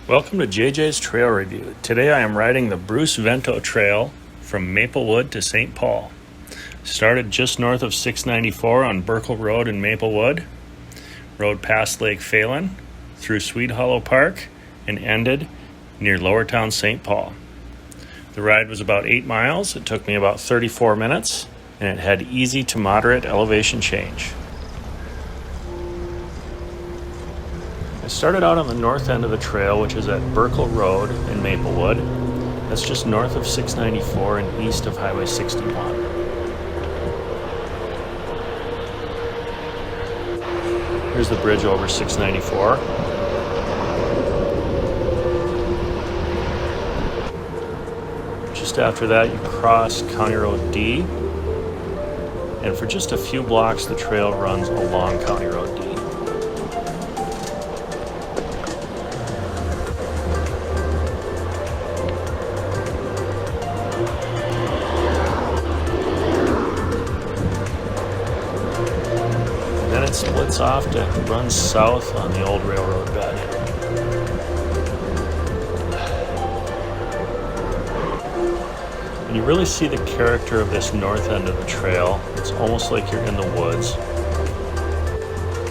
Welcome to JJ's Trail Review. Today I am riding the Vento Trail from Maplewood to St. Paul. Started just north of 694 on Burkle Road in Maplewood, rode past Lake Phelan, through Sweet Hollow Park, and ended near Lowertown, St. Paul. The ride was about 8 miles. It took me about 34 minutes, and it had easy to moderate elevation change. I started out on the north end of the trail, which is at Burkle Road in Maplewood. That's just north of 694 and east of Highway 61. Here's the bridge over 694. Just after that, you cross County Road D, and for just a few blocks, the trail runs along County Road D. Then it splits off to run south on the old railroad bed. And you really see the character of this north end of the trail. It's almost like you're in the woods.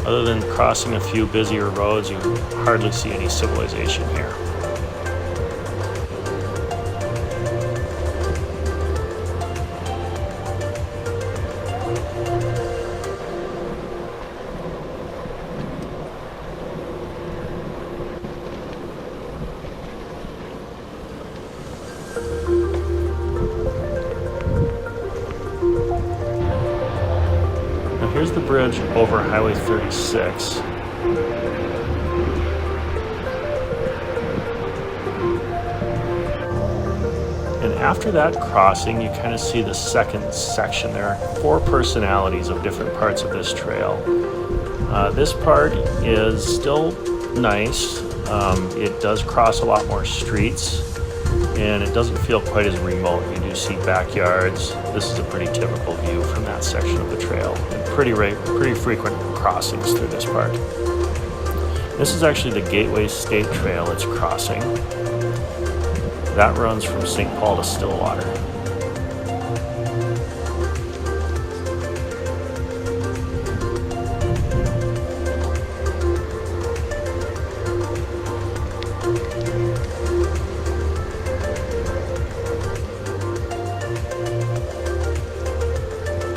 Other than crossing a few busier roads, you hardly see any civilization here. Here's the bridge over Highway 36. And after that crossing, you kind of see the second section. There are 4 personalities of different parts of this trail. This part is still nice. It does cross a lot more streets, and it doesn't feel quite as remote. You do see backyards. This is a pretty typical view from that section of the trail, and pretty frequent crossings through this part. This is actually the Gateway State Trail it's crossing. That runs from St. Paul to Stillwater.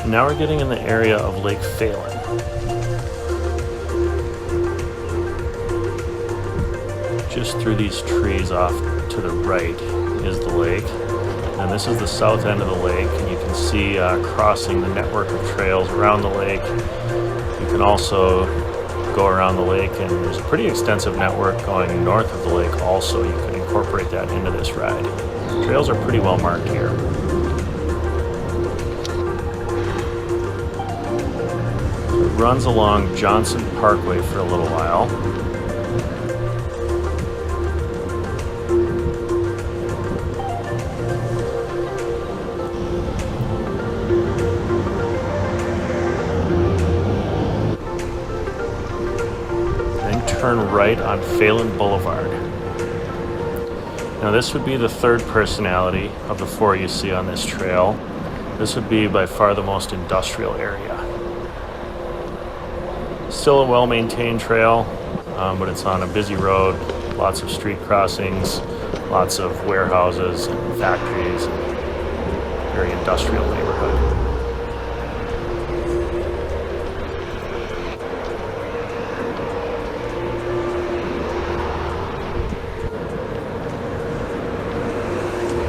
Now we're getting in the area of Lake Phelan. Just through these trees off to the right is the lake. And this is the south end of the lake, and you can see crossing the network of trails around the lake. You can also go around the lake, and there's a pretty extensive network going north of the lake also. You can incorporate that into this ride. Trails are pretty well marked here. Runs along Johnson Parkway for a little while. Then turn right on Phelan Boulevard. Now this would be the third personality of the 4 you see on this trail. This would be by far the most industrial area. Still a well-maintained trail, but it's on a busy road, lots of street crossings, lots of warehouses and factories, and very industrial neighborhood.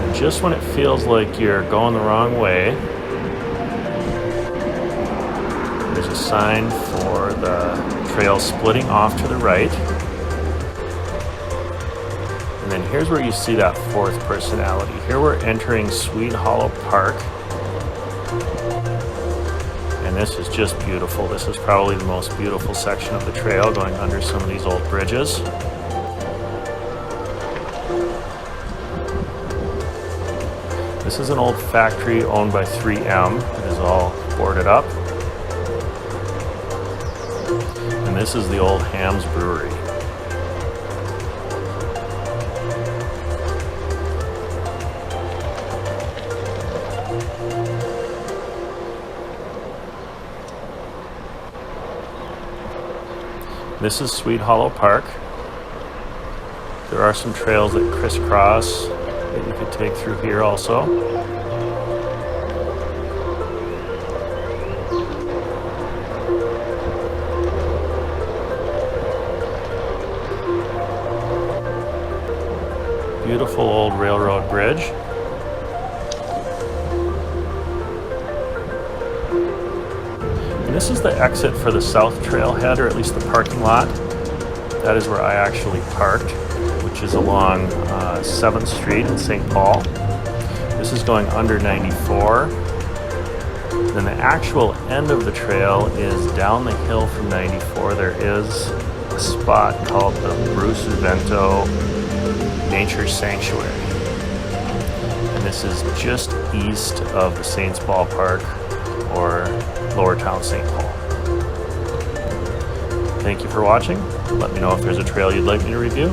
And just when it feels like you're going the wrong way, there's a sign for the trail splitting off to the right. And then here's where you see that 4th personality. Here we're entering Sweet Hollow Park. And this is just beautiful. This is probably the most beautiful section of the trail, going under some of these old bridges. This is an old factory owned by 3M. It is all boarded up. And this is the old Ham's Brewery. This is Sweet Hollow Park. There are some trails that crisscross that you could take through here also. Beautiful old railroad bridge. And this is the exit for the south trailhead, or at least the parking lot. That is where I actually parked, which is along 7th Street in St. Paul. This is going under 94. Then the actual end of the trail is down the hill from 94. There is a spot called the Vento Nature Sanctuary. And this is just east of the Saints Ballpark, or Lower Town St. Paul. Thank you for watching. Let me know if there's a trail you'd like me to review.